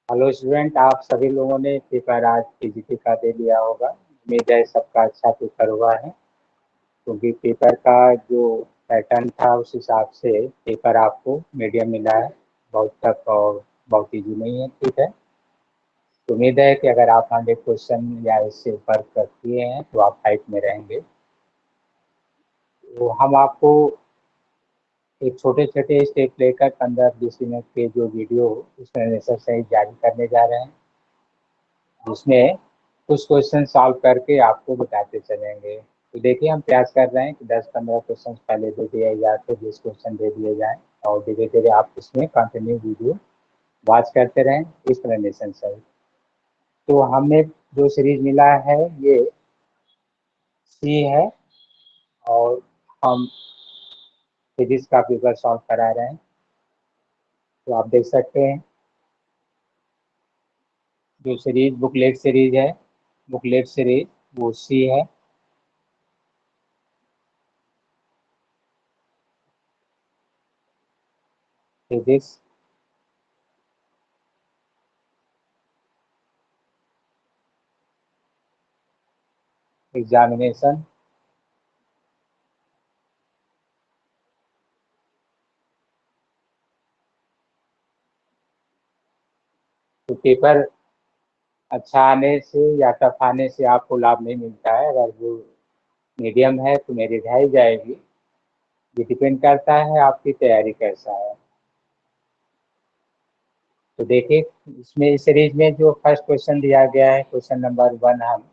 Hello student, आप सभी लोगों ने पेपर आज पीजीटी का दे लिया होगा। उम्मीद है सबका अच्छा पेपर हुआ है, क्योंकि पेपर का जो पैटर्न था उस हिसाब से पेपर आपको मीडियम मिला है। बहुत टफ और बहुत इजी नहीं है, ठीक है। तो उम्मीद है कि अगर आप 100 क्वेश्चन या इससे ऊपर कर किए हैं तो आप हाइट में रहेंगे। तो हम आपको एक छोटे छोटे स्टेप लेकर 15-20 मिनट के जो वीडियो उसमें एक्सरसाइज जारी करने जा रहे हैं, जिसमें कुछ क्वेश्चन सॉल्व करके आपको बताते चलेंगे। तो देखिए, हम प्रयास कर रहे हैं कि 10-15 क्वेश्चन पहले दे दिए जाए, फिर 20 क्वेश्चन दे दिए जाएं, और धीरे धीरे आप इसमें कंटिन्यू वीडियो वॉच करते रहें एक्सप्लेनेशन से। तो हमें जो सीरीज मिला है ये सी है, और हम फिजिक्स का पेपर सॉल्व करा रहे हैं। तो आप देख सकते हैं जो सीरीज बुकलेट सीरीज है, बुकलेट सीरीज वो सी है। फिजिक्स एग्जामिनेशन, तो पेपर अच्छा आने से या टफ आने से आपको लाभ नहीं मिलता है। अगर वो मीडियम है तो मेरी ढाई जाएगी। ये डिपेंड करता है आपकी तैयारी कैसा है। तो देखिए, इसमें इस सीरीज में जो फर्स्ट क्वेश्चन दिया गया है, क्वेश्चन नंबर 1, हम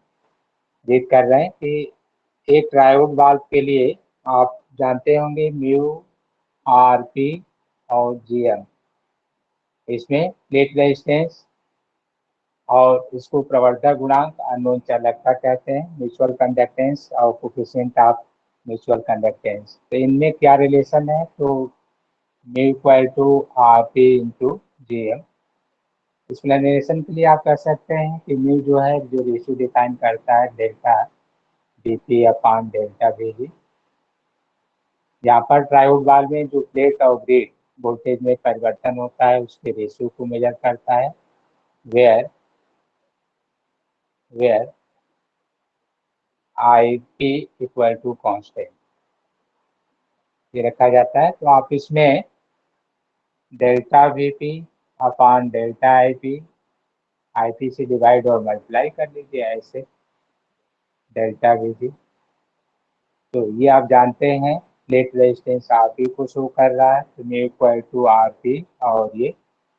रीड कर रहे हैं कि एक ट्रायोड वाल्व के लिए आप जानते होंगे म्यू, आर पी और जी एम। इसमें प्लेट रेजिस्टेंस और इसको प्रवर्धक गुणांक अननोन चालकता कहते हैं, म्यूचुअल कंडक्टेंस और कोफिशिएंट ऑफ म्यूचुअल कंडक्टेंस। तो इनमें क्या रिलेशन है? तो mu equal to R P into G M. Explanation के लिए आप कह सकते हैं कि म्यू जो है, जो रेशियो डिफाइन करता है delta D P upon delta we D. यहाँ पर ट्रायोड वाल्व में जो प्लेट और ग्रिड वोल्टेज में परिवर्तन होता है उसके रेशियो को मेजर करता है, where where I P equal to constant ये रखा जाता है। तो आप इसमें delta V P upon delta I P से डिवाइड और मल्टीप्लाई कर लीजिए ऐसे, डेल्टा वी पी। तो ये आप जानते हैं प्लेट रेजिस्टेंस आर पी को शो कर रहा है, तो mu equal to R P, और ये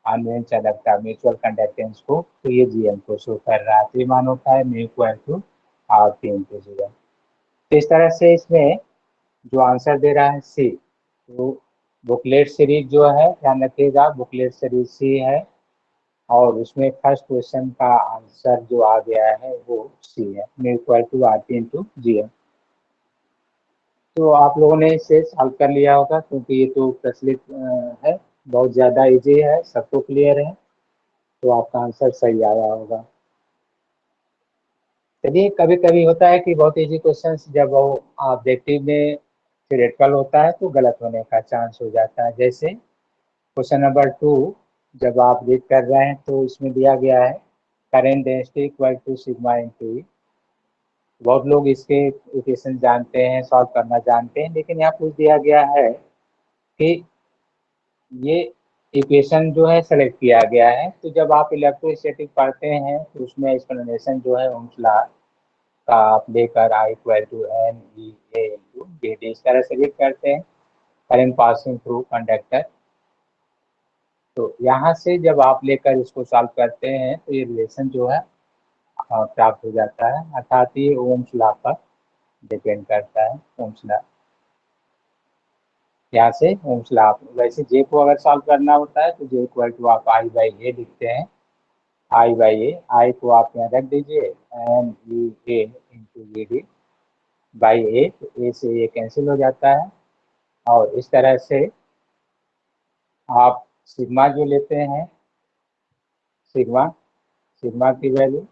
अन्वयन चालकता म्यूचुअल कंडक्टेंस को, तो ये जी एम को शो कर रहा है। तो ये मान होता है mu equal to R P into G M. तो इस तरह से इसमें जो आंसर दे रहा है सी, तो बुकलेट सीरीज जो है, ध्यान रखिएगा बुकलेट सीरीज सी है, और उसमें फर्स्ट क्वेश्चन का आंसर जो आ गया है वो सी है, mu equal to R P into G M. तो आप लोगों ने इसे सॉल्व कर लिया होगा, क्योंकि ये तो प्रचलित है, बहुत ज़्यादा इजी है, सबको क्लियर है। तो आपका आंसर सही आया होगा। चलिए, कभी कभी होता है कि बहुत इजी क्वेश्चन जब वो ऑब्जेक्टिव में थियोरेटिकल होता है तो गलत होने का चांस हो जाता है। जैसे क्वेश्चन नंबर 2 जब आप रीड कर रहे हैं तो इसमें दिया गया है current density equal to sigma into E. बहुत लोग इसके इक्वेशन जानते हैं, सॉल्व करना जानते हैं, लेकिन यहाँ पूछ दिया गया है कि ये इक्वेशन जो है सेलेक्ट किया गया है। तो जब आप इलेक्ट्रोस्टैटिक पढ़ते हैं तो उसमें एक्सप्लेनेशन जो है ओम्स लॉ का आप लेकर I equal to n e A into d d इस तरह से लिख करते हैं, करंट पासिंग थ्रू कंडक्टर। तो यहाँ से जब आप लेकर इसको सॉल्व करते हैं तो ये रिलेशन जो है प्राप्त हो जाता है, अर्थात ये ओम्स लॉ पर डिपेंड करता है, ओम्स लॉ। यहाँ से ओम्स लॉ, वैसे जे को अगर सॉल्व करना होता है तो जे इक्वल टू आप आई बाई ए लिखते हैं, आई बाई ए, आई को आप यहाँ रख दीजिए, n e A into e d by A, तो ए से ये कैंसिल हो जाता है। और इस तरह से आप सिग्मा जो लेते हैं, सिग्मा सिग्मा की वैल्यू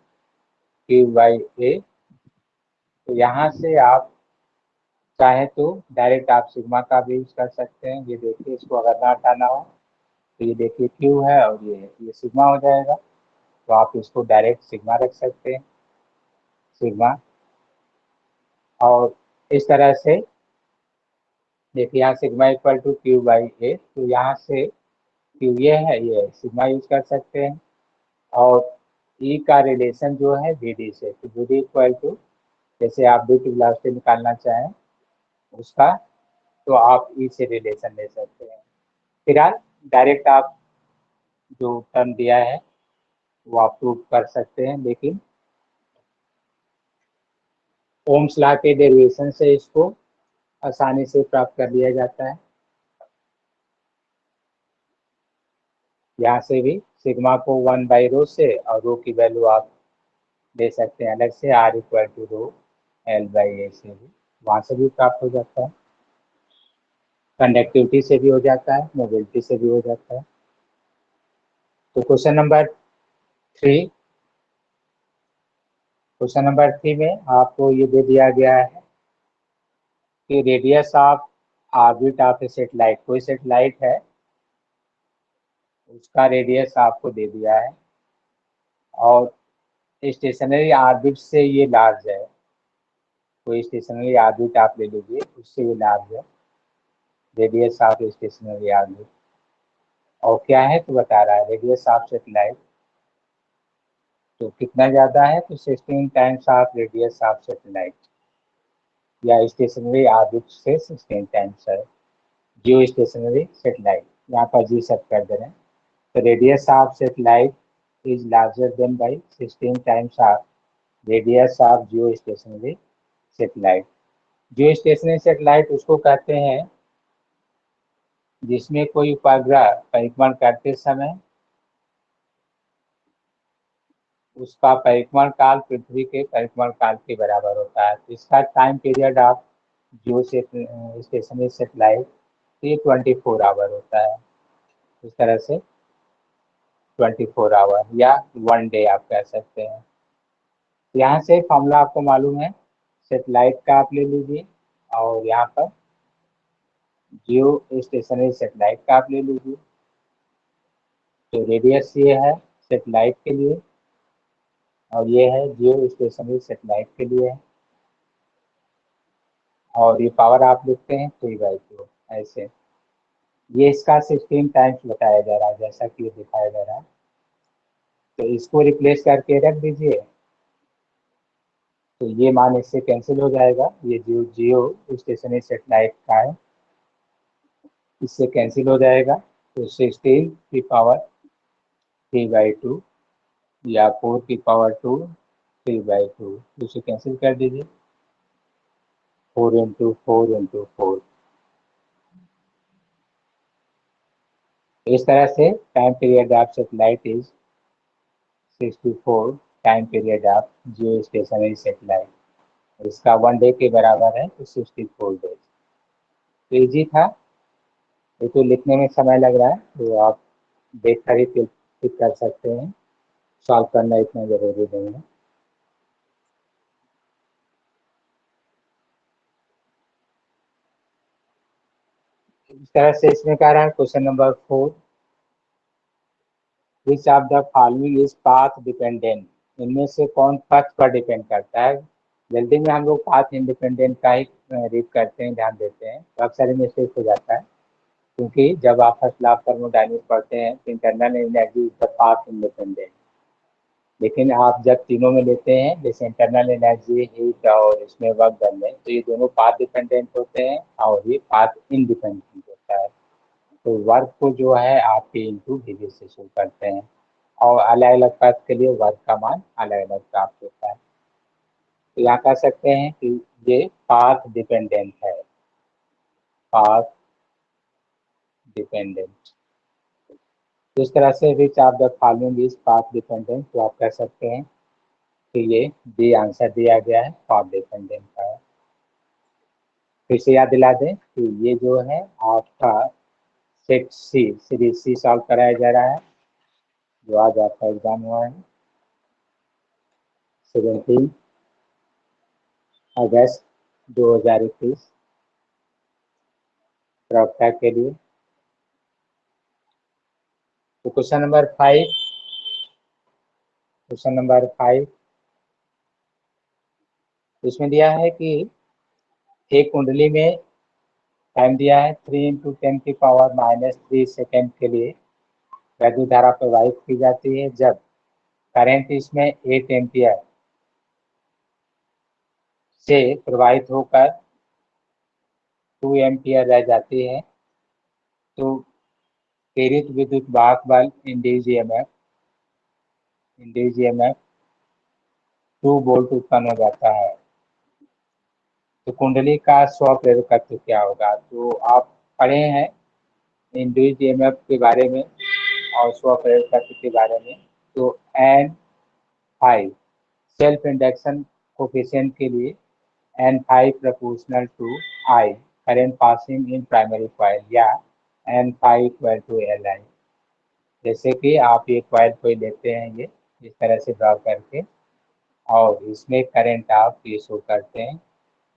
क्यू बाई ए, तो यहाँ से आप चाहे तो डायरेक्ट आप सिग्मा का भी यूज कर सकते हैं। ये देखिए, इसको अगर ना हटाना हो तो ये देखिए क्यू है और ये सिग्मा हो जाएगा, तो आप इसको डायरेक्ट सिग्मा रख सकते हैं, सिग्मा। और इस तरह से देखिए यहाँ sigma equal to q by A, तो यहाँ से क्यू ये है, ये सिग्मा यूज कर सकते हैं। और ई का रिलेशन जो है वी डी से, तो वी डी इक्वल टू, जैसे आप डी की वेलोसिटी निकालना चाहें उसका, तो आप ई से रिलेशन ले सकते हैं। फिलहाल डायरेक्ट आप जो टर्म दिया है वो आप प्रूव कर सकते हैं, लेकिन ओम्स लॉ के डेरिवेशन से इसको आसानी से प्राप्त कर लिया जाता है। यहाँ से भी सिग्मा को 1/रो से और रो की वैल्यू आप दे सकते हैं अलग से, R equal to rho L by A से भी, वहाँ से भी प्राप्त हो जाता है। कंडक्टिविटी से भी हो जाता है, मोबिलिटी से भी हो जाता है। तो क्वेश्चन नंबर 3 में आपको ये दे दिया गया है कि radius of orbit of A satellite, कोई सेटेलाइट है उसका रेडियस आपको दे दिया है और स्टेशनरी ऑर्बिट से ये लार्ज है। कोई स्टेशनरी ऑर्बिट आप ले लीजिए, उससे ये लार्ज है रेडियस ऑफ स्टेशनरी ऑर्बिट। और क्या है तो बता रहा है रेडियस ऑफ सेटेलाइट, तो कितना ज़्यादा है तो 16 times of radius of satellite, या स्टेशनरी ऑर्बिट से 16 टाइम्स है जियो स्टेशनरी सेटेलाइट। यहाँ पर जी सेट कर दे रहे हैं, तो radius of satellite is larger than by 16 times of radius of Jio stationery satellite. Jio stationery satellite उसको कहते हैं जिसमें कोई उपग्रह परिक्रमण करते समय उसका परिक्रमण काल पृथ्वी के परिक्रमण काल के बराबर होता है। तो इसका time period of Jio stationery satellite ये 24 आवर होता है। इस तरह से 24 आवर या 1 डे आप कह सकते हैं। यहाँ से फॉर्मूला आपको मालूम है, सेटेलाइट का आप ले लीजिए और यहाँ पर जियो स्टेशनरी सेटेलाइट का आप ले लीजिए। तो रेडियस ये है सेटेलाइट के लिए और ये है जियो स्टेशनरी सेटेलाइट के लिए है, और ये पावर आप लिखते हैं 3/2 ऐसे। ये इसका 16 टाइम्स बताया जा रहा है जैसा कि ये दिखाया जा रहा है, तो इसको रिप्लेस करके रख दीजिए, तो ये मान इससे कैंसिल हो जाएगा। ये जियो जियो स्टेशनरी सेटेलाइट का है, इससे कैंसिल हो जाएगा, तो 16 की पावर 3/2 या 4 की पावर 2 3/2, इसे कैंसिल कर दीजिए, 4 इंटू 4 इंटू 4। इस तरह से time period of satellite is 64 time period of Jio stationery satellite. इसका 1 डे के बराबर है, तो 64 डेज। तो ईजी था, ये तो लिखने में समय लग रहा है, तो आप देख कर ही टिक कर सकते हैं, सॉल्व करना इतना जरूरी नहीं है। इस तरह से इसमें कह रहा है question number 4, which of the following is path dependent, इनमें से कौन पथ पर डिपेंड करता है। जल्दी में हम लोग पाथ इंडिपेंडेंट का ही रीड करते हैं, ध्यान देते हैं, तो अक्सर मिस्टेक हो जाता है, क्योंकि जब आप फर्स्ट लॉ ऑफ थर्मोडायनेमिक्स पढ़ते हैं तो internal energy is the path independent, लेकिन आप जब तीनों में लेते हैं जैसे इंटरनल एनर्जी, हीट और इसमें वर्क डन में, तो ये दोनों पाथ डिपेंडेंट होते हैं और ये पाथ इंडिपेंडेंट होता है। तो वर्क को जो है आप पी इंटू डी से शुरू करते हैं और अलग अलग पथ के लिए वर्क का मान अलग अलग प्राप्त होता है। तो यहाँ कह सकते हैं कि ये पाथ डिपेंडेंट है, पाथ डिपेंडेंट। इस तरह से which of the following is path dependent, तो आप कह सकते हैं कि ये डी आंसर दिया गया है, पाथ डिपेंडेंट का है। फिर से याद दिला दें कि ये जो है आपका सेट सी सीरीज सी सॉल्व कराया जा रहा है, जो आज आपका एग्जाम हुआ है 17 अगस्त 2021। प्रवक्ता के लिए। तो क्वेश्चन नंबर 5 इसमें दिया है कि एक कुंडली में टाइम दिया है 3 × 10⁻³ सेकेंड के लिए वैद्युत धारा प्रवाहित की जाती है जब करंट इसमें 8 एम्पियर से प्रवाहित होकर 2 एम्पियर रह जाती है। तो प्रेरित विद्युत वाहक बल इंड्यूस्ड ईएमएफ 2 वोल्ट उत्पन्न हो जाता है। तो कुंडली का स्व प्रेरकत्व क्या होगा? तो आप पढ़े हैं इंड्यूस्ड ईएमएफ के बारे में और स्व प्रेरकत्व के बारे में। तो N five self induction coefficient के लिए N5 proportional to I current passing in primary coil या N5 equal to Li। जैसे कि आप ये कॉइल कोई लेते हैं ये इस तरह से ड्रॉ करके और इसमें करंट आप ये शो करते हैं।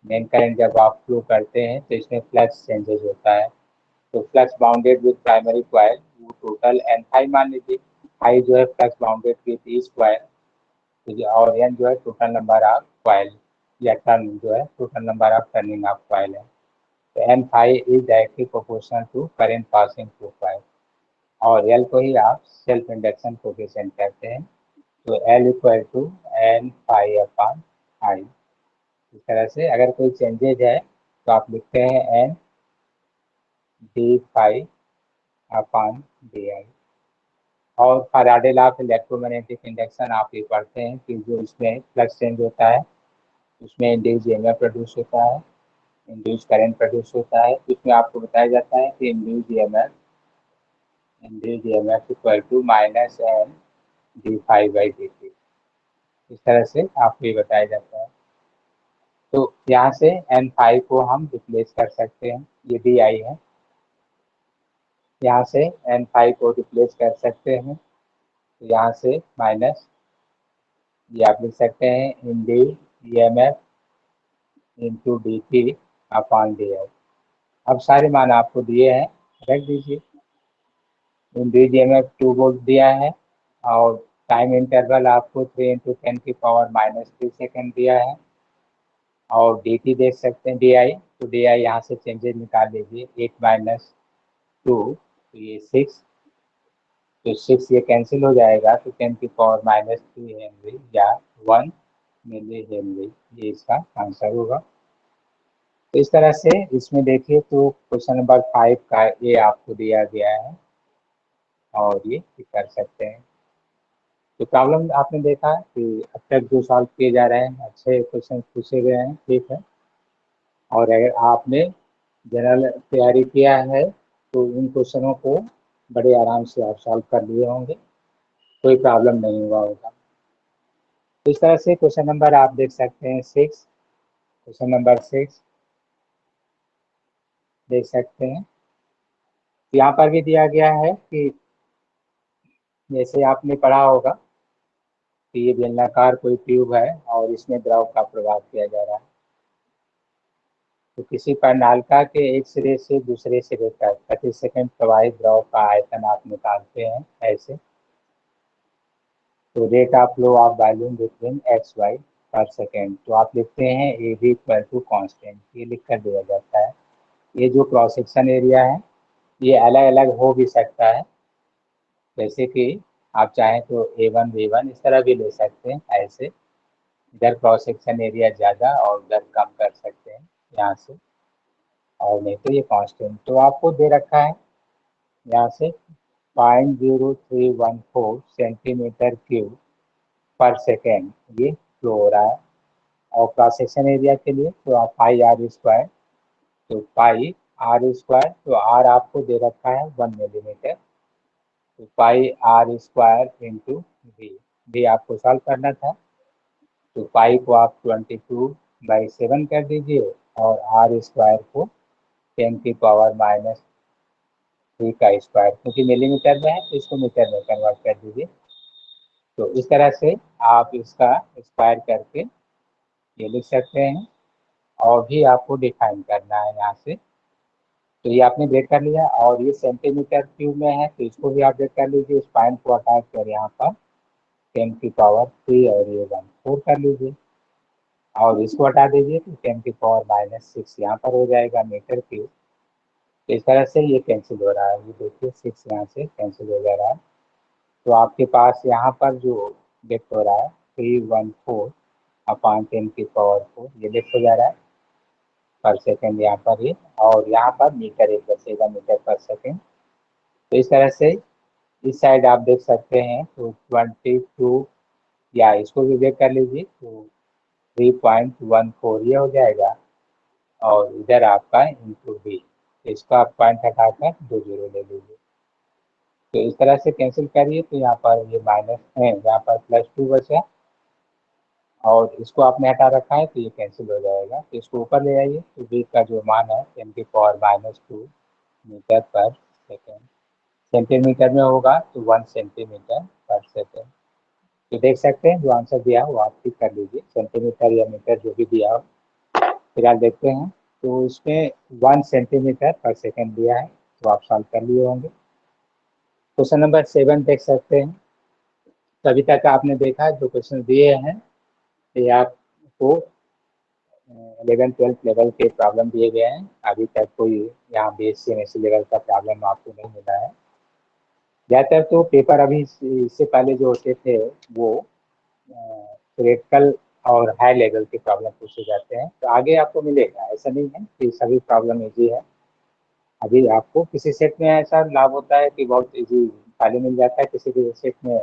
मेन करंट जब आप फ्लो करते हैं तो इसमें फ्लक्स चेंजेस होता है। तो flux bounded with primary coil वो टोटल N5 मान लीजिए। I जो है flux bounded with each coil और N जो है टोटल नंबर ऑफ कॉइल या टर्न जो है total number of turning of coil है। तो N5 is directly proportional to current passing through coil और L को ही आप सेल्फ इंडक्शन कोफिशिएंट कहते हैं। तो L इक्वल टू N5/I। इस तरह से अगर कोई चेंजेज है तो आप लिखते हैं N/Di। और Faraday law of electromagnetic induction आप ये पढ़ते हैं कि जो इसमें फ्लक्स चेंज होता है उसमें इंड्यूस्ड ईएमएफ प्रोड्यूस होता है, इंड्यूस्ड करंट प्रोड्यूस होता है। इसमें आपको बताया जाता है कि induced EMF equal to -N/dφ/dt। इस तरह से आपको ये बताया जाता है। तो यहाँ से N5 को हम रिप्लेस कर सकते हैं, ये डी आई है। यहाँ से N5 को रिप्लेस कर सकते हैं तो यहाँ से माइनस ये आप लिख सकते हैं इंड्यूस्ड ईएमएफ इंटू dt/di। अब सारे मान आपको दिए हैं, रख दीजिए। इंड्यूस्ड ईएमएफ 2 वोल्ट दिया है और टाइम इंटरवल आपको 3 × 10⁻³ सेकेंड दिया है और dt देख सकते हैं di। तो di यहाँ से चेंजेस निकाल लीजिए 8 - 2 तो ये 6। तो 6 ये कैंसिल हो जाएगा तो 10⁻³ हेनरी या 1 मिली हेनरी ये इसका आंसर होगा। तो इस तरह से इसमें देखिए तो क्वेश्चन नंबर 5 का ये आपको दिया गया है और ये कर सकते हैं। तो प्रॉब्लम आपने देखा कि अब तक जो सॉल्व किए जा रहे हैं अच्छे क्वेश्चन पूछे गए हैं, ठीक है। और अगर आपने जनरल तैयारी किया है तो इन क्वेश्चनों को बड़े आराम से आप सॉल्व कर लिए होंगे, कोई प्रॉब्लम नहीं हुआ होगा। इस तरह से क्वेश्चन नंबर आप देख सकते हैं 6, क्वेश्चन नंबर 6 देख सकते हैं। यहाँ पर भी दिया गया है कि जैसे आपने पढ़ा होगा कि ये बेलनाकार कोई ट्यूब है और इसमें द्रव का प्रवाह किया जा रहा है। तो किसी प्रणालिका के एक सिरे से दूसरे सिरे तक प्रति सेकंड प्रवाहित द्रव का आयतन आप निकालते हैं ऐसे। तो rate of flow of volume between X Y per second. तो आप लिखते हैं A B equal to constant, ये लिख कर दिया जाता है। ये जो क्रॉस सेक्शन एरिया है ये अलग अलग हो भी सकता है, जैसे कि आप चाहें तो A1 B1 इस तरह भी ले सकते हैं ऐसे। इधर क्रॉस सेक्शन एरिया ज़्यादा और उधर कम कर सकते हैं यहाँ से, और नहीं तो ये कांस्टेंट तो आपको दे रखा है यहाँ से 0.0314 सेंटीमीटर क्यूब पर सेकेंड ये फ्लो हो रहा है। और क्रॉस सेक्शन एरिया के लिए तो आप πr², तो πr², तो r आपको दे रखा है 1 मिलीमीटर। तो πr² इंटू वी आपको सॉल्व करना था। तो पाई को आप 22/7 कर दीजिए और r² को 10⁻³ का स्क्वायर, क्योंकि मिलीमीटर में है तो इसको मीटर में कन्वर्ट कर दीजिए। तो इस तरह से आप इसका स्क्वायर करके ये लिख सकते हैं और भी आपको डिफाइन करना है यहाँ से। तो ये आपने ब्रेक कर लिया, और ये सेंटीमीटर क्यूब में है तो इसको भी आप ब्रेक कर लीजिए। इस पॉइंट को हटा कर यहाँ पर 10⁻³ और ये 1/4 कर लीजिए, और इसको हटा दीजिए तो 10⁻⁻6 यहाँ पर हो जाएगा मीटर क्यूब। तो इस तरह से ये कैंसिल हो रहा है, ये देखिए 6 यहाँ से कैंसिल हो जा रहा है। तो आपके पास यहाँ पर जो लेफ्ट हो रहा है 314/10⁻⁴, ये लेफ्ट हो जा रहा है पर सेकेंड यहाँ पर ये, और यहाँ पर मीटर एक बचेगा, मीटर पर सेकेंड। तो इस तरह से इस साइड आप देख सकते हैं तो 22, या इसको भी ब्रेक कर लीजिए तो 3.14 ये हो जाएगा, और इधर आपका इंटू बी, इसका आप पॉइंट हटाकर 2 जीरो ले लीजिए। तो इस तरह से कैंसिल करिए तो यहाँ पर ये माइनस है, यहाँ पर +2 बचा, और इसको आपने हटा रखा है तो ये कैंसिल हो जाएगा। तो इसको ऊपर ले आइए तो बी का जो मान है 10⁻⁻2 मीटर पर सेकेंड, सेंटीमीटर में होगा तो 1 सेंटीमीटर पर सेकेंड। तो देख सकते हैं जो आंसर दिया वो आप टिक कर लीजिए, सेंटीमीटर या मीटर जो भी दिया हो। फिलहाल देखते हैं तो इसमें 1 सेंटीमीटर पर सेकेंड दिया है, तो आप सॉल्व कर लिए होंगे। क्वेश्चन नंबर 7 देख सकते हैं। अभी तक आपने देखा जो क्वेश्चन दिए हैं ये आपको 11th-12th लेवल के प्रॉब्लम दिए गए हैं। अभी तक कोई यहाँ BSc MSc लेवल का प्रॉब्लम आपको नहीं मिला है। ज़्यादातर तो पेपर अभी इससे पहले जो होते थे वो थ्योरेटिकल और हाई लेवल के प्रॉब्लम पूछे जाते हैं, तो आगे आपको मिलेगा। ऐसा नहीं है कि सभी प्रॉब्लम इजी है। अभी आपको किसी सेट में ऐसा लाभ होता है कि बहुत इजी पहले मिल जाता है, किसी सेट में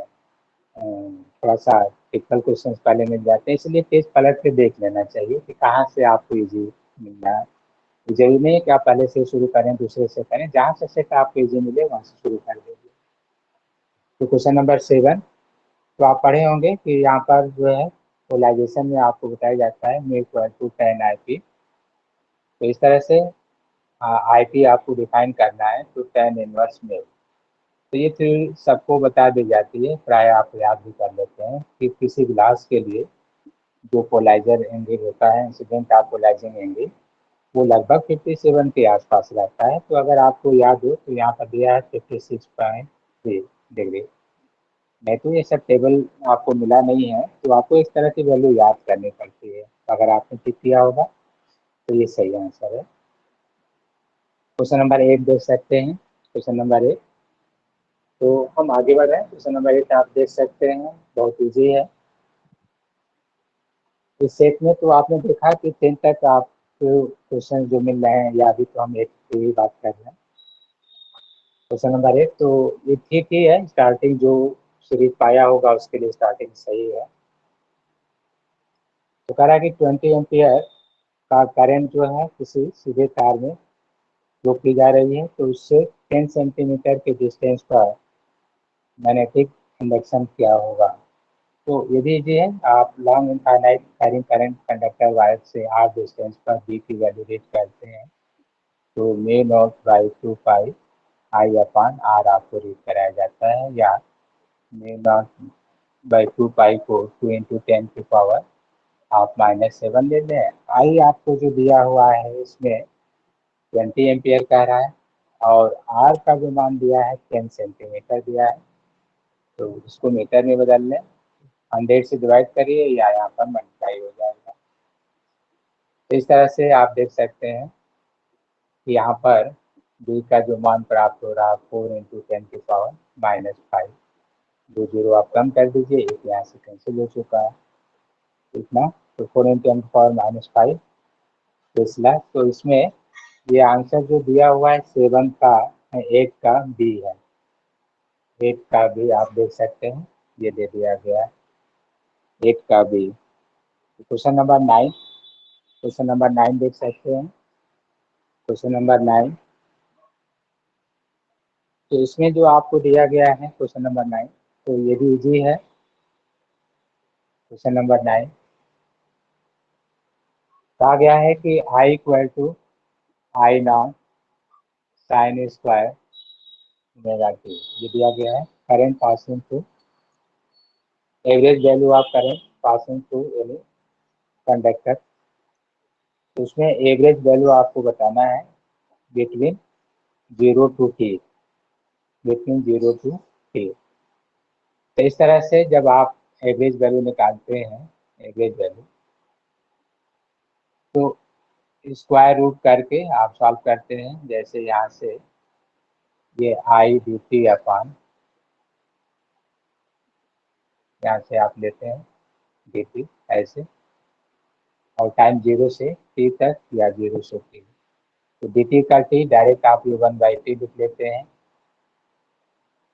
थोड़ा सा टिपिकल क्वेश्चन पहले मिल जाते हैं, इसलिए पेज पलट के देख लेना चाहिए कि कहाँ से आपको इजी मिल रहा है। जरूरी नहीं है कि आप पहले से शुरू करें, दूसरे से करें, जहाँ से सेट आपको इजी मिले वहाँ से शुरू कर दीजिए। तो क्वेश्चन नंबर 7 तो आप पढ़े होंगे कि यहाँ पर जो है पोलराइजेशन में आपको बताया जाता है μ=tan IP। तो इस तरह से IP आपको डिफाइन करना है तो tan इनवर्स में, तो ये फिर सबको बता दी जाती है, प्राय आप याद भी कर लेते हैं कि किसी ग्लास के लिए जो पोलराइजर एंगल होता है, इंसिडेंट ऑफ पोलराइजिंग एंगल, वो लगभग 57 के आसपास रहता है। तो अगर आपको याद हो तो यहाँ पर दिया है 56.3 डिग्री। नहीं तो ये सब टेबल आपको मिला नहीं है तो आपको इस तरह की वैल्यू याद करनी पड़ती है। अगर आपने टिक किया होगा तो ये सही आंसर है। क्वेश्चन नंबर 8 देख सकते हैं। क्वेश्चन नंबर 8, तो हम आगे बढ़ रहे हैं। क्वेश्चन नंबर 8 आप देख सकते हैं, बहुत ईजी है। इस सेट में तो आपने देखा कि 10 तक आपको क्वेश्चन जो मिल रहे हैं, या अभी तो हम 8 की ही बात कर रहे हैं। क्वेश्चन नंबर 8 तो ये ठीक ही है, स्टार्टिंग जो सीरीज पाया होगा उसके लिए स्टार्टिंग सही है। तो कह रहा है कि 20 एम्पियर का करंट जो है किसी सीधे तार में जो की जा रही है, तो उससे 10 सेंटीमीटर के डिस्टेंस पर मैग्नेटिक इंडक्शन क्या होगा। तो ये भी इजी है, आप long infinite carrying current conductor wire से r डिस्टेंस पर b की वैल्यू रीड करते हैं, तो μ0/2π I/r आपको रीड कराया जाता है, या μ0/2π को 2 × 10 की पावर आप -7 ले लें। I आपको जो दिया हुआ है इसमें 20 एम्पियर कह रहा है, और R का जो मान दिया है 10 सेंटीमीटर दिया है, तो इसको मीटर में बदल लें, 100 से डिवाइड करिए या यहाँ पर मल्टीप्लाई हो जाएगा। तो इस तरह से आप देख सकते हैं कि यहाँ पर B का जो मान प्राप्त हो रहा है 4 × 10 की पावर -5, 2 जीरो आप कम कर दीजिए, एक यहाँ से कैंसिल हो चुका है इतना, तो 4 × 10 की पावर -5 पिछला। तो इसमें ये आंसर जो दिया हुआ है 7 का 8 का B है, 8 का B आप देख सकते हैं, ये दे दिया गया है 8 का B। Question number 9, question number 9 देख सकते हैं। क्वेश्चन नंबर 9, तो इसमें जो आपको दिया गया है क्वेश्चन नंबर 9, तो ये भी इजी है। क्वेश्चन नंबर 9 कहा गया है कि I = I0 sin square omega t, ये दिया गया है। Current passing through, average value of current passing through any conductor, तो उसमें एवरेज वैल्यू आपको बताना है between 0 to t, between 0 to t। तो इस तरह से जब आप एवरेज वैल्यू निकालते हैं, एवरेज वैल्यू, तो स्क्वायर रूट करके आप सॉल्व करते हैं। जैसे यहाँ से ये आई डी टी अपान, यहाँ से आप लेते हैं डी टी ऐसे, और टाइम 0 से t तक या 0 से t, तो डी टी का t डायरेक्ट आप ये 1/t लिख लेते हैं,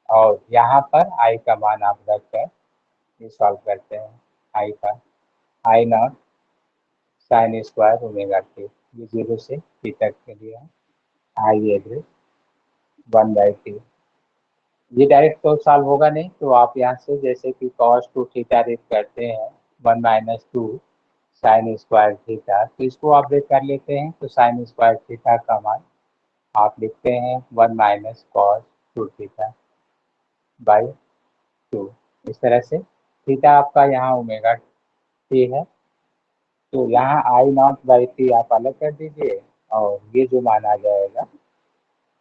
और यहाँ पर आई का मान आप रख कर ये सॉल्व करते हैं। आई का I not sine square omega t, ये 0 से t तक के लिए है। आई एवरेज 1/t, ये डायरेक्ट तो सॉल्व होगा नहीं, तो आप यहाँ से जैसे कि cos 2 थीटा रेट करते हैं 1 - 2 साइन स्क्वायर थीटा, तो इसको आप रेट कर लेते हैं, तो साइन स्क्वायर थीटा का मान आप लिखते हैं 1 - cos 2 थीटा बाई 2। इस तरह से थीटा आपका यहाँ ओमेगा टी है, तो यहाँ आई नॉट बाई टी आप अलग कर दीजिए, और ये जो मान आ जाएगा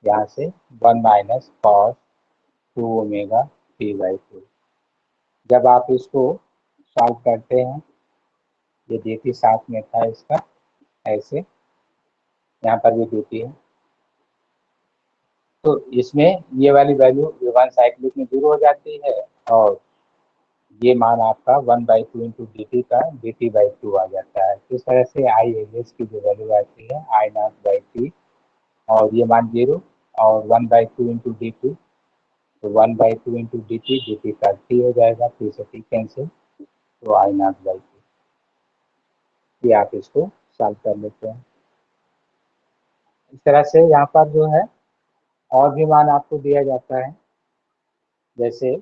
यहाँ से 1 - cos 2 ओमेगा टी बाई 2। जब आप इसको सॉल्व करते हैं, ये डी टी साथ में था इसका, ऐसे यहाँ पर भी डी टी है, तो इसमें ये वाली वैल्यू वन साइक्लिक में 0 हो जाती है, और ये मान आपका 1/2 इंटू डी टी का डी टी बाई 2 आ जाता है। इस तरह से आई एवरेज की जो वैल्यू आती है आई नॉट बाई टी, और ये मान 0, और 1/2 इंटू डी टी, तो 1/2 इंटू डी टी का टी हो जाएगा, टी से टी कैंसिल, तो आई नॉट बाई टी। ये आप इसको सॉल्व कर लेते हैं। इस तरह से यहाँ पर जो है और भी मान आपको दिया जाता है, जैसे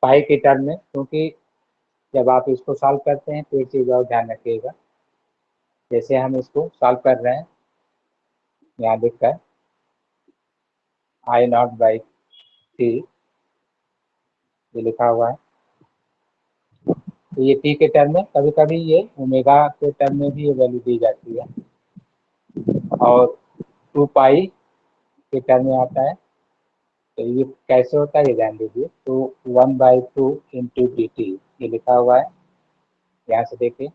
पाई के टर्म में, क्योंकि जब आप इसको सॉल्व करते हैं तो एक चीज़ और ध्यान रखिएगा, जैसे हम इसको सॉल्व कर रहे हैं, यहाँ लिखकर आई नॉट बाई टी ये लिखा हुआ है, तो ये टी के टर्म में, कभी कभी ये ओमेगा के टर्म में भी ये वैल्यू दी जाती है, और 2 पाई के टर्म में आता है। तो ये कैसे होता है ये ध्यान दीजिए, तो 1/2 इंटू डी टी ये लिखा हुआ है, यहाँ से देखिए,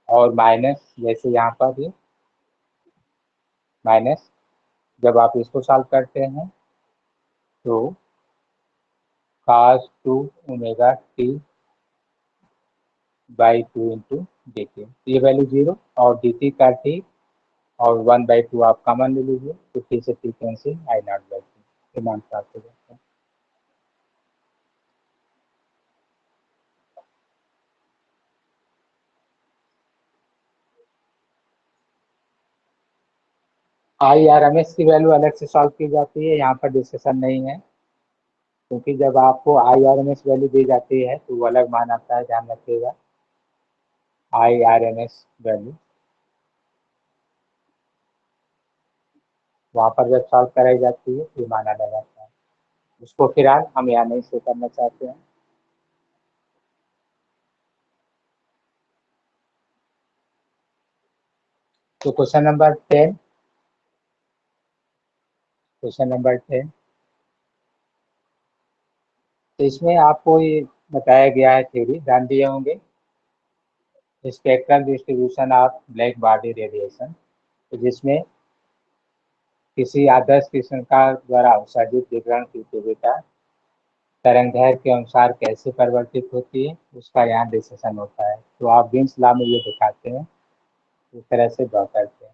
और माइनस जैसे यहाँ पर ये माइनस, जब आप इसको सॉल्व करते हैं तो cos 2 omega T by 2 into D T, ये वैल्यू 0, और डी टी का टी और 1/2 आप कॉमन ले लीजिए, तो टी से T cancel, I not by T मान प्राप्त हो जाता है। आई आर एम एस की वैल्यू अलग से सॉल्व की जाती है, यहाँ पर डिस्कशन नहीं है, क्योंकि जब आपको I R M S value दी जाती है तो वो अलग मान आता है, ध्यान रखिएगा। I R M S value वहाँ पर जब सॉल्व कराई जाती है तो मान अलग आता है, उसको फिलहाल हम यहाँ नहीं शो करना चाहते हैं। तो क्वेश्चन नंबर 10, तो इसमें आपको ये बताया गया है, थ्योरी ध्यान दिए होंगे, spectral distribution of black body radiation, तो जिसमें किसी आदर्श किस्म का द्वारा उत्सर्जित विकिरण की तीव्रता तरंगदैर्घ्य के अनुसार कैसे परिवर्तित होती है, उसका यहाँ डिस्कशन होता है। तो आप बीम्स लॉ में ये दिखाते हैं, इस तरह से ड्रॉ करते हैं।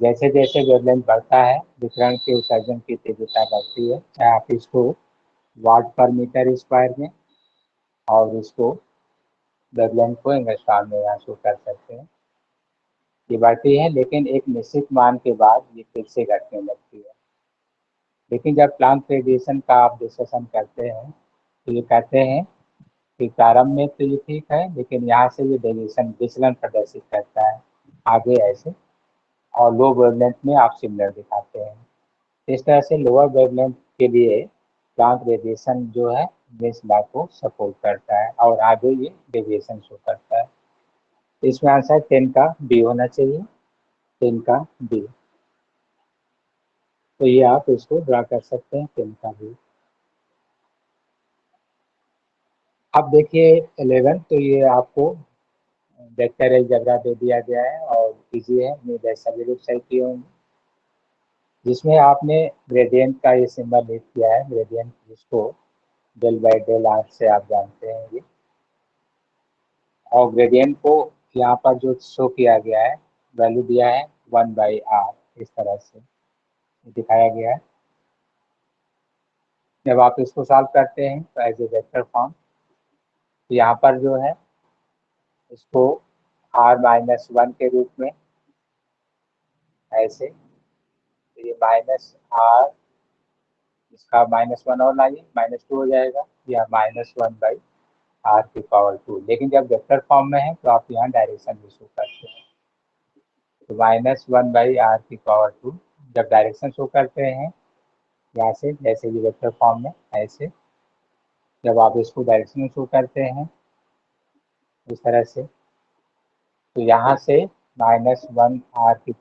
जैसे जैसे वेवलेंथ बढ़ता है विकिरण के उत्सर्जन की तीव्रता बढ़ती है, चाहे आप इसको वाट पर मीटर स्क्वायर में और इसको वेवलेंथ को एंगस्ट्रॉम में यहाँ शो कर सकते हैं। ये बढ़ती है, लेकिन एक निश्चित मान के बाद ये फिर से घटने लगती है। लेकिन जब प्लांक रेडिएशन का आप डिस्कशन करते हैं तो ये कहते हैं कि प्रारंभ में तो ये ठीक है, लेकिन यहाँ से ये डेविएशन विचलन प्रदर्शित करता है आगे ऐसे, और लो वेवलेंथ में आप सिमिलर दिखाते हैं। इस तरह से लोअर वेवलेंथ के लिए प्लांक रेडिएशन जो है बेस लॉ को सपोर्ट करता है, और आगे ये डेविएशन शो करता है। इसमें आंसर 10 का बी होना चाहिए, 10 का बी। तो ये आप इसको ड्रा कर सकते हैं पेन का भी। अब देखिए 11, तो ये आपको वेक्टर अलजेब्रा दे दिया गया है और इजी है, उम्मीद है सभी लोग सही किए होंगे। जिसमें आपने ग्रेडियंट का ये सिंबल लिख किया है, ग्रेडियंट जिसको डेल बाई डेल आर से आप जानते हैं ये, और ग्रेडियंट को यहाँ पर जो शो किया गया है वैल्यू दिया है 1/r, इस तरह से दिखाया गया है। जब आप इसको सॉल्व करते हैं तो एज ए वेक्टर फॉर्म, तो यहाँ पर जो है इसको r-1 के रूप में ऐसे, तो ये -r, इसका -1 और लाइए -2 हो जाएगा, या -1/r⁴ लेकिन जब वेक्टर फॉर्म में है तो आप यहाँ डायरेक्शन भी शो करते हैं, तो -1/r⁴ जब डायरेक्शन शो करते हैं यहाँ से, जैसे कि वेक्टर फॉर्म में ऐसे, जब आप इसको डायरेक्शन में शो करते हैं इस तरह से, तो यहाँ से -1r⁴,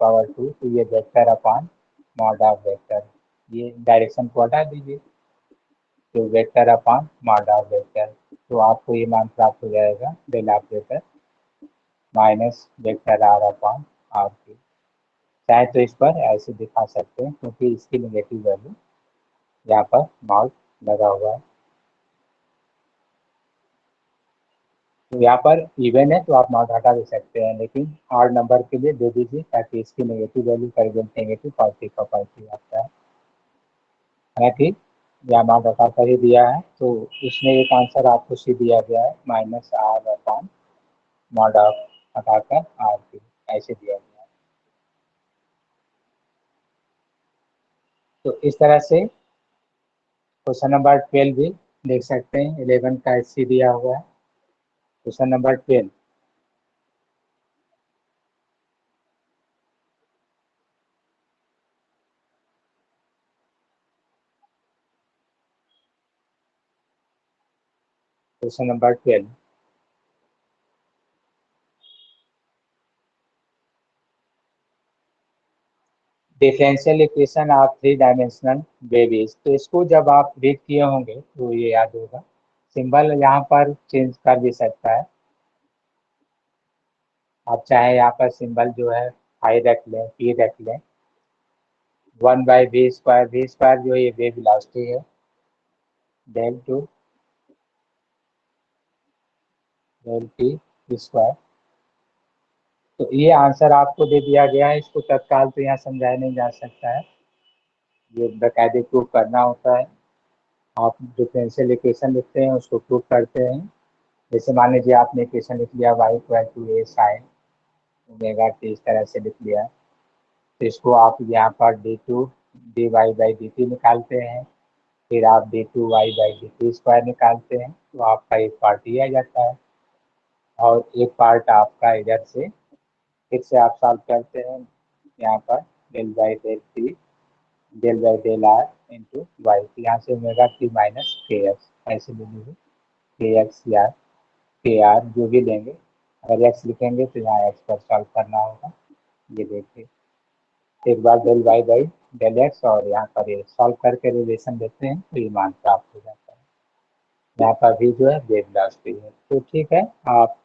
तो ये vector upon mod of vector, ये डायरेक्शन को हटा दीजिए, तो vector upon mod of vector, तो आपको ये मान प्राप्त हो जाएगा del operator minus vector r upon r की। चाहे तो इस पर ऐसे दिखा सकते हैं क्योंकि इसकी नेगेटिव वैल्यू यहाँ पर मॉड लगा हुआ है। तो यहाँ पर इवन है तो आप नॉट हटा दे सकते हैं, लेकिन ऑड नंबर के लिए दे दीजिए ताकि इसकी नेगेटिव वैल्यू करीबन नेगेटिव पॉजिटिव का पॉजिटिव आता है। हालांकि यहाँ नॉट हटा कर ही दिया है, तो इसमें एक आंसर आपको सी दिया गया है -r अपॉन मॉड ऑफ हटाकर r की, ऐसे दिया गया है। तो इस तरह से क्वेश्चन नंबर 12 भी देख सकते हैं, 11 का सी दिया हुआ है। Question number 12, question number 12, differential equation of 3 dimensional babies. तो इसको जब आप रीड किए होंगे तो ये याद होगा, सिंबल यहाँ पर चेंज कर भी सकता है, आप चाहे यहाँ पर सिंबल जो है आई रख लें, पी रख लें, 1/v², v² जो ये वेव वेलोसिटी है, डेल टू डेल t²। तो ये आंसर आपको दे दिया गया है, इसको तत्काल तो यहाँ समझाया नहीं जा सकता है, ये बाकायदे प्रूफ करना होता है। आप डिफरेंशियल इक्वेशन लिखते हैं उसको प्रूफ करते हैं। जैसे मान लीजिए आपने इक्वेशन लिख लिया y = a sin ω t, इस तरह से लिख लिया, तो इसको आप यहाँ पर d2 dy/dt निकालते हैं, फिर आप d2y/dt² निकालते हैं, तो आपका एक पार्ट ये आ जाता है, और एक पार्ट आपका इधर से फिर से आप सॉल्व करते हैं यहाँ पर del/del t del/del r into Y, यहाँ से ω t माइनस kx ऐसे ले लीजिए, kx या kr जो भी लेंगे, अगर x लिखेंगे तो यहाँ x पर सॉल्व करना होगा। ये देखिए एक बार del/del x और यहाँ पर ये सॉल्व करके रिलेशन देते हैं तो ये मान प्राप्त हो जाता है। यहाँ पर भी जो है वेव वेलोसिटी है। तो ठीक है, आप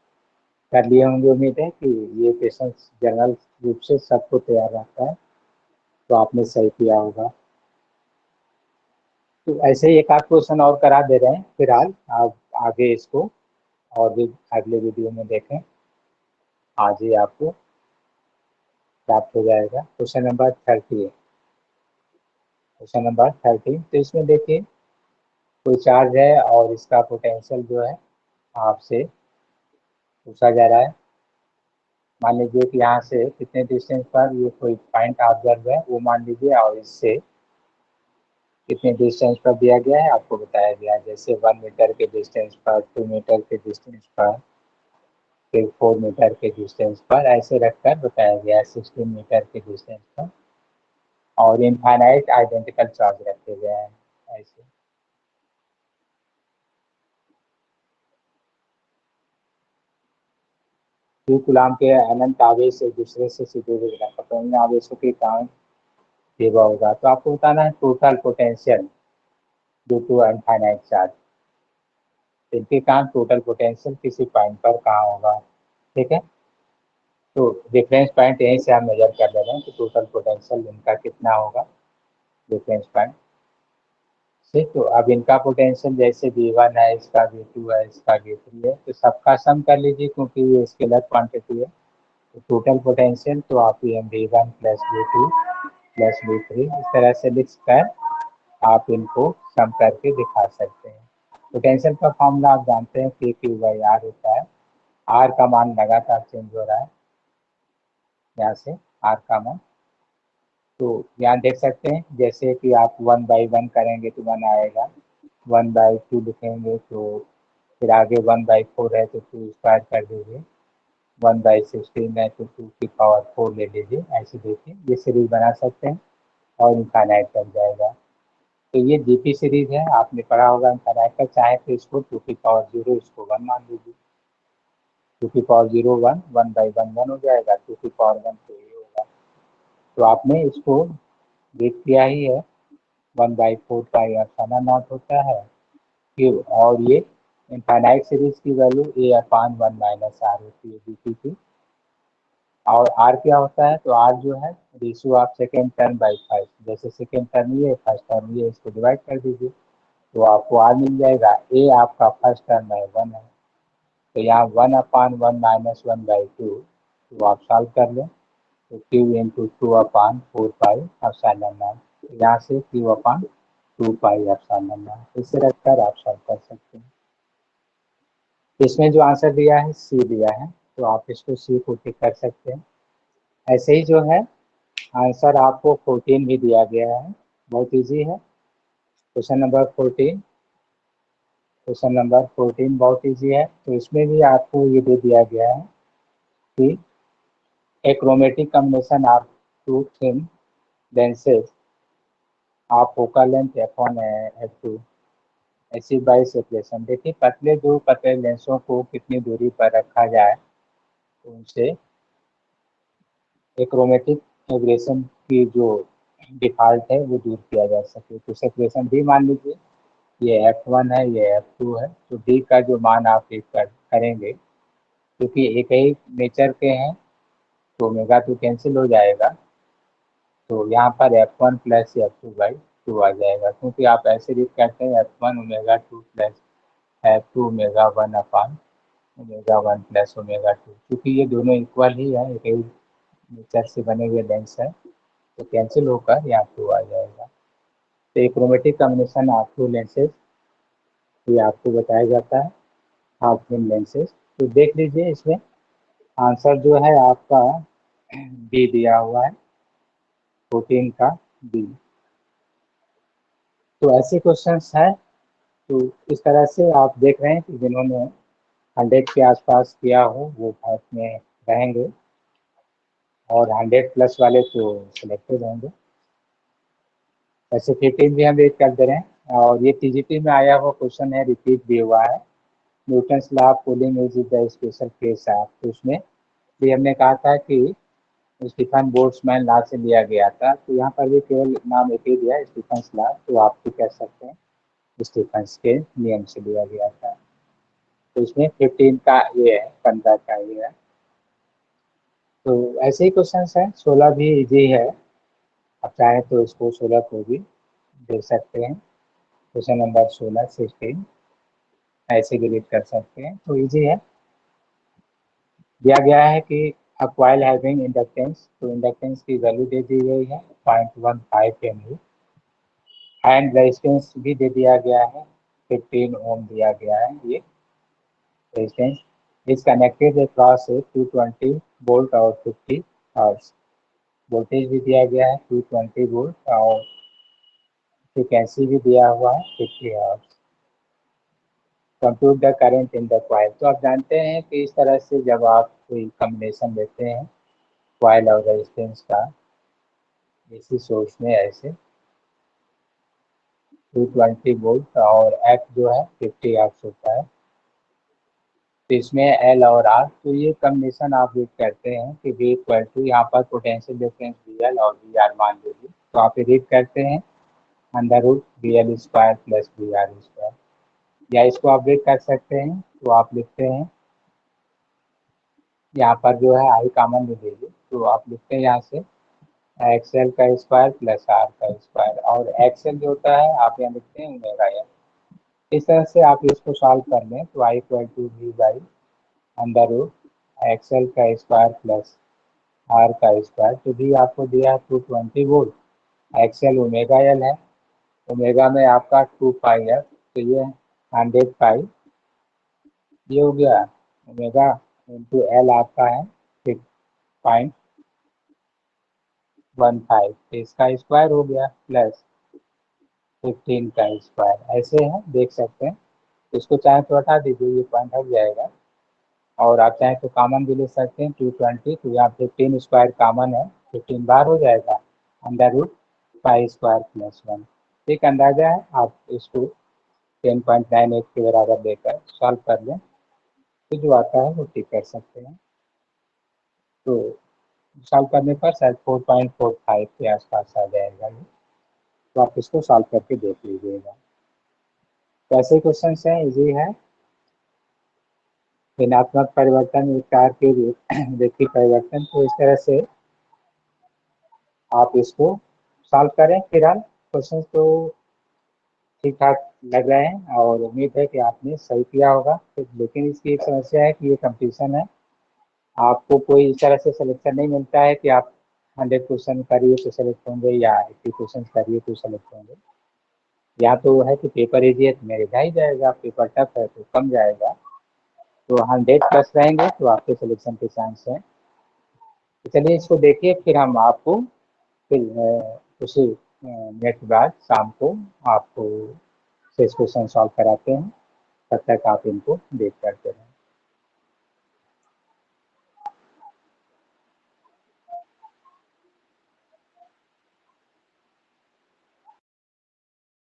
कर लिए होंगे, उम्मीद है कि ये क्वेश्चन जनरल रूप से सबको तैयार रहता है, तो आपने सही किया होगा। तो ऐसे ही एक आध क्वेश्चन और करा दे रहे हैं फिलहाल, आप आगे इसको और भी अगले वीडियो में देखें, आज ही आपको प्राप्त हो जाएगा। क्वेश्चन नंबर 30, क्वेश्चन नंबर 30, तो इसमें देखिए कोई चार्ज है और इसका पोटेंशियल जो है आपसे पूछा जा रहा है। मान लीजिए कि यहाँ से कितने डिस्टेंस पर ये कोई पॉइंट ऑब्जर्व है वो मान लीजिए, और इससे कितने डिस्टेंस पर दिया गया है आपको बताया गया है, जैसे 1 मीटर के डिस्टेंस पर, 2 मीटर के डिस्टेंस पर, फिर 4 मीटर के डिस्टेंस पर, ऐसे रखकर बताया गया है 16 मीटर के डिस्टेंस पर, और इनफाइनाइट आइडेंटिकल चार्ज रखे गए हैं ऐसे। Q कूलाम के अनंत आवेश एक दूसरे से सीधे विकिरण आवेशों के कारण सेवा होगा। तो आपको बताना है total potential due to infinite charge. इनके काम टोटल पोटेंशियल किसी पॉइंट पर कहाँ होगा, ठीक है। तो रेफरेंस पॉइंट यहीं से हम मेजर कर ले रहे हैं कि टोटल पोटेंशियल इनका कितना होगा, रेफरेंस पॉइंट से। तो अब इनका पोटेंशियल जैसे V1 है, इसका V2 है, इसका V3 है, तो सबका सम कर लीजिए क्योंकि ये स्केलर क्वांटिटी है। तो टोटल पोटेंशियल तो आप ये V1 plus V2 plus V3 इस तरह से लिख कर आप इनको सम करके दिखा सकते हैं। पोटेंशियल का फॉर्मूला आप जानते हैं Q/R होता है। R का मान लगातार चेंज हो रहा है, यहाँ से R का मान। तो यहाँ देख सकते हैं जैसे कि आप 1/1 करेंगे तो 1 आएगा, 1/2 लिखेंगे तो फिर आगे 1/4 है तो 2 स्क्वायर कर दीजिए, 1/16 है तो 2 की पावर 4 ले लीजिए। ऐसे देखिए ये सीरीज बना सकते हैं और इनफाइनाइट तक जाएगा। तो ये जीपी सीरीज है, आपने पढ़ा होगा इनफाइनाइट तक। चाहे तो इसको 2 की पावर 0 इसको 1 मान लीजिए, 2 की पावर 0 1, 1/1 1 हो जाएगा, 2 की पावर 1 तो ये होगा। तो आपने इसको देख किया ही है, 1/4 पाई एप्सिलॉन नॉट होता है क्यू, और ये इनफाइनाइट सीरीज की वैल्यू A/1 माइनस आर होती है जीपी की। और आर क्या होता है, तो आर जो है ratio of second term by first, जैसे सेकेंड टर्म ये फर्स्ट टर्म ये, इसको डिवाइड कर दीजिए तो आपको आर मिल जाएगा। ए आपका फर्स्ट टर्म है 1 है, तो यहाँ 1/1 माइनस 1/2, तो आप सॉल्व कर लें तो Q into 2/4 pi epsilon not, यहाँ से Q/2 पाई एप्सिलॉन नॉट, इसे रखकर आप सॉल्व कर सकते हैं। इसमें जो आंसर दिया है सी दिया है, तो आप इसको सी को टिक कर सकते हैं। ऐसे ही जो है आंसर आपको 14 भी दिया गया है, बहुत इजी है। क्वेश्चन नंबर 14, क्वेश्चन नंबर 14 बहुत इजी है। तो इसमें भी आपको ये दे दिया गया है कि a chromatic combination of two thin lenses of focal length f1 and f2 achieve by separation. देखिए पतले दो पतले लेंसों को कितनी दूरी पर रखा जाए तो उनसे क्रोमेटिक एब्रेशन की जो डिफॉल्ट है वो दूर किया जा सके। तो सेपरेशन भी मान लीजिए ये f1 है, ये f2 है, तो d का जो मान आप करेंगे क्योंकि एक ही नेचर के हैं तो ओमेगा तो कैंसिल हो जाएगा, तो यहाँ पर f1 प्लस f2/2 आ जाएगा, क्योंकि आप ऐसे रीड करते हैं f1 ω2 प्लस f2 ω1 अपान ω1 प्लस ω2, क्योंकि ये दोनों इक्वल ही है, एक ही नेचर से बने हुए लेंस है, तो कैंसिल होकर यहाँ 2 आ जाएगा। तो एक chromatic combination of to lenses ये आपको बताया जाता है, हाफ फिल्म लेंसेज। तो देख लीजिए इसमें आंसर जो है आपका बी दिया हुआ है, 14 का बी। तो ऐसे क्वेश्चंस हैं। तो इस तरह से आप देख रहे हैं कि जिन्होंने 100 के आसपास किया हो वो भारत में रहेंगे और 100 प्लस वाले तो सिलेक्टेड होंगे। ऐसे 15 भी हम वेट कर दे रहे हैं, और ये टीजीटी में आया हुआ क्वेश्चन है, रिपीट भी हुआ है। Newton's law of cooling is the special case of, तो उसमें भी हमने कहा था कि स्टीफन बोल्ट्जमैन लॉ से लिया गया था, तो यहाँ पर भी केवल नाम एक ही दिया है स्टीफन्स लॉ, तो आप भी कह सकते हैं स्टीफन्स के नियम से लिया गया था। तो इसमें 15 का ये है, 15 का ये है। तो ऐसे ही क्वेश्चन है। 16 भी इजी है, आप चाहें तो इसको 16 को भी दे सकते हैं। क्वेश्चन नंबर 16 16 ऐसे भी रीड कर सकते हैं, तो इजी है। दिया गया है कि अ कॉइल हैविंग इंडक्टेंस, तो इंडक्टेंस की वैल्यू दे दी गई है 0.15 mA, एंड रेजिस्टेंस भी दे दिया गया है 15 ओम दिया गया है। ये resistance is connected across 220 volt और 50 हर्ट्ज। वोल्टेज भी दिया गया है 220 वोल्ट और फ्रिक्वेंसी भी दिया हुआ है 50 hertz. Compute the current in the coil, तो आप जानते हैं कि इस तरह से जब आप कोई कॉम्बिनेशन लेते हैं कॉइल और रेजिस्टेंस का एसी सोर्स में, ऐसे 220 वोल्ट और एफ जो है 50 हर्ट्ज होता है, तो इसमें एल और आर, तो ये कॉम्बिनेशन आप यूज करते हैं कि वी इक्वल टू, यहाँ पर पोटेंशियल डिफरेंस वी एल और वी आर मान लीजिए, तो आप रीड करते हैं under root BL square plus BR square, या इसको अपडेट कर सकते हैं तो आप लिखते हैं यहाँ पर जो है आई कॉमन ले लीजिए, तो आप लिखते हैं यहाँ से XL का स्क्वायर प्लस R का स्क्वायर, और XL जो होता है आप यहाँ लिखते हैं ओमेगा एल। इस तरह से आप इसको सॉल्व कर लें तो I equal to V by under root XL का स्क्वायर प्लस R का स्क्वायर, तो भी आपको दिया है 220 वोल्ट। XL ओमेगा एल है, ओमेगा में आपका 2 पाई है, तो ये 100 पाई, ये हो गया ओमेगा इंटू एल आपका है 6.15, तो इसका स्क्वायर हो गया प्लस 15 का स्क्वायर। ऐसे है, देख सकते हैं। इसको चाहे तो हटा दीजिए, ये पॉइंट हट जाएगा, और आप चाहें तो कॉमन भी ले सकते हैं 220, तो यहाँ 15 स्क्वायर कॉमन है, 15 बार हो जाएगा under root pi square plus 1। एक अंदाजा है, आप इसको 10.98 के बराबर देकर सॉल्व कर लें तो जो आता है वो ठीक कर सकते हैं। तो सॉल्व करने पर शायद 4.45 के आसपास आ जाएगा ये, तो आप इसको सॉल्व करके देख लीजिएगा। कैसे क्वेश्चन है, इजी है। ऋणात्मक परिवर्तन विचार के रेखीय परिवर्तन, तो इस तरह से आप इसको सॉल्व करें। फिलहाल क्वेश्चन तो ठीक ठाक लग रहे हैं और उम्मीद है कि आपने सही किया होगा, तो लेकिन इसकी एक समस्या है कि ये कंपटीशन है, आपको कोई इस तरह से सिलेक्शन नहीं मिलता है कि आप 100 क्वेश्चन करिए तो सेलेक्ट होंगे या 80 क्वेश्चन करिए तो सेलेक्ट होंगे। या तो है कि पेपर इजी है तो मेरिट ही जाएगा, पेपर टफ है तो कम जाएगा, तो 100 प्लस रहेंगे तो आपके सिलेक्शन के चांस हैं। तो चलिए इसको देखिए, फिर हम आपको फिर उसी मिनट के बाद शाम को आपको 6 क्वेश्चन सॉल्व कराते हैं, तब तक आप इनको देख करते रहें।